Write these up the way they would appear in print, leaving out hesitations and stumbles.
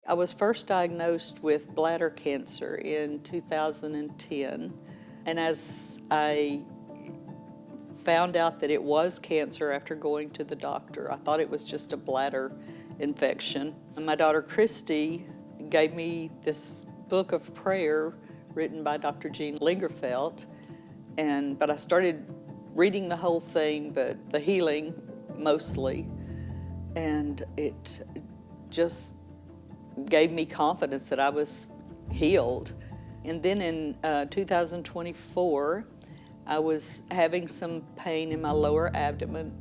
I was first diagnosed with bladder cancer in 2010, and as I found out that it was cancer after going to the doctor, I thought it was just a bladder infection. And my daughter Christy gave me this book of prayer written by Dr. Jean Lingerfeld, but I started reading the whole thing, but the healing mostly, and it just gave me confidence that I was healed. And then in 2024, I was having some pain in my lower abdomen.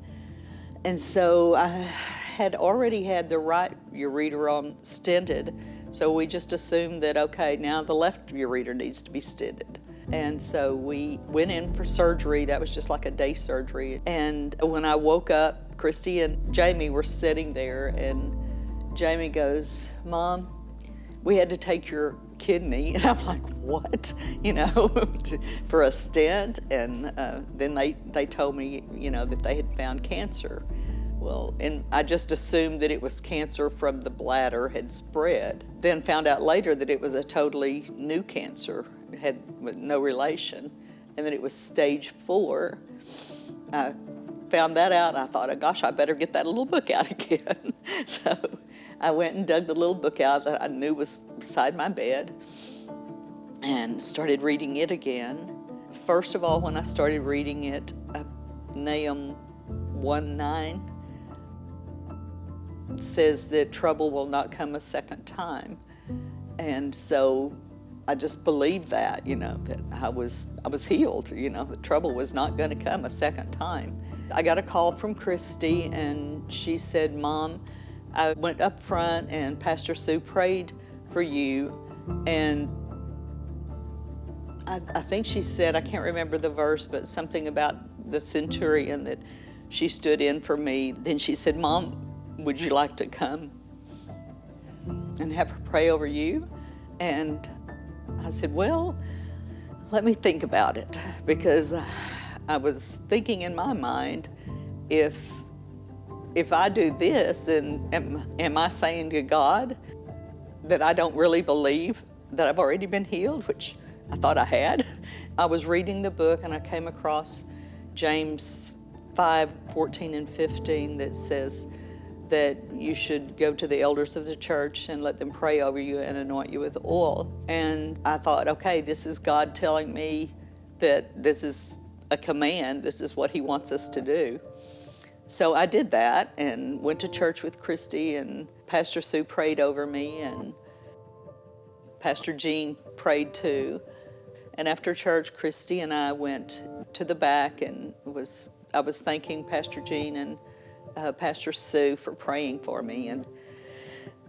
And so I had already had the right ureter stented. So we just assumed that, okay, now the left ureter needs to be stented. And so we went in for surgery. That was just like a day surgery. And when I woke up, Christy and Jamie were sitting there, and Jamie goes, "Mom, we had to take your kidney." And I'm like, "What?" For a stent. And then they told me, that they had found cancer. Well, and I just assumed that it was cancer from the bladder had spread. Then found out later that it was a totally new cancer. It had no relation, and that it was stage 4. I found that out, and I thought, oh gosh, I better get that little book out again. So I went and dug the little book out that I knew was beside my bed and started reading it again. First of all, when I started reading it, Nahum 1:9 says that trouble will not come a second time. And so I just believed that, that I was healed, the trouble was not going to come a second time. I got a call from Christy, and she said, "Mom, I went up front and Pastor Sue prayed for you." And I think she said, I can't remember the verse, but something about the centurion that she stood in for me. Then she said, "Mom, would you like to come and have her pray over you?" And I said, "Well, let me think about it," because I was thinking in my mind, if I do this, then am I saying to God that I don't really believe that I've already been healed, which I thought I had. I was reading the book, and I came across James 5:14 and 15 that says that you should go to the elders of the church and let them pray over you and anoint you with oil. And I thought, okay, this is God telling me that this is a command, this is what he wants us to do. So I did that and went to church with Christy, and Pastor Sue prayed over me, and Pastor Jean prayed too. And after church, Christy and I went to the back, and I was thanking Pastor Jean and Pastor Sue for praying for me. And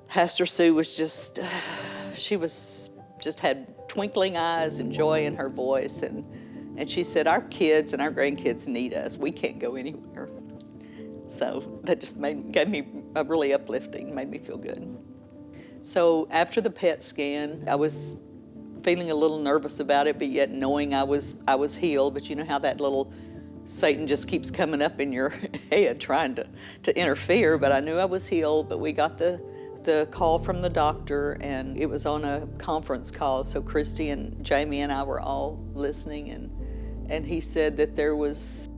Pastor Sue was she had twinkling eyes and joy in her voice. And she said, "Our kids and our grandkids need us. We can't go anywhere." So that just gave me a really uplifting, made me feel good. So after the PET scan, I was feeling a little nervous about it, but yet knowing I was healed. But you know how that little Satan just keeps coming up in your head trying to interfere. But I knew I was healed. But we got the call from the doctor, and it was on a conference call. So Christy and Jamie and I were all listening, and he said that there was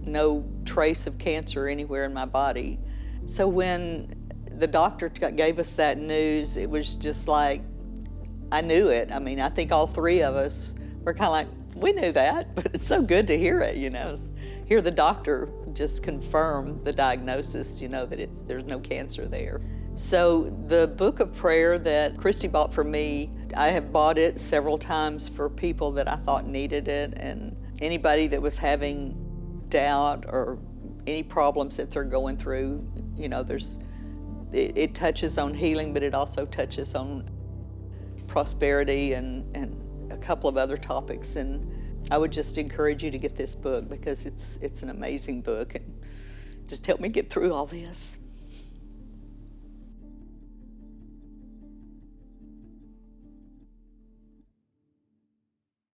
no trace of cancer anywhere in my body. So when the doctor gave us that news, it was just like, I knew it. I mean, I think all three of us were kind of like, we knew that, but it's so good to hear it, hear the doctor just confirm the diagnosis, that there's no cancer there. So the book of prayer that Christy bought for me, I have bought it several times for people that I thought needed it, and anybody that was having doubt or any problems that they're going through, it touches on healing, but it also touches on prosperity and a couple of other topics. And I would just encourage you to get this book, because it's an amazing book, and just help me get through all this.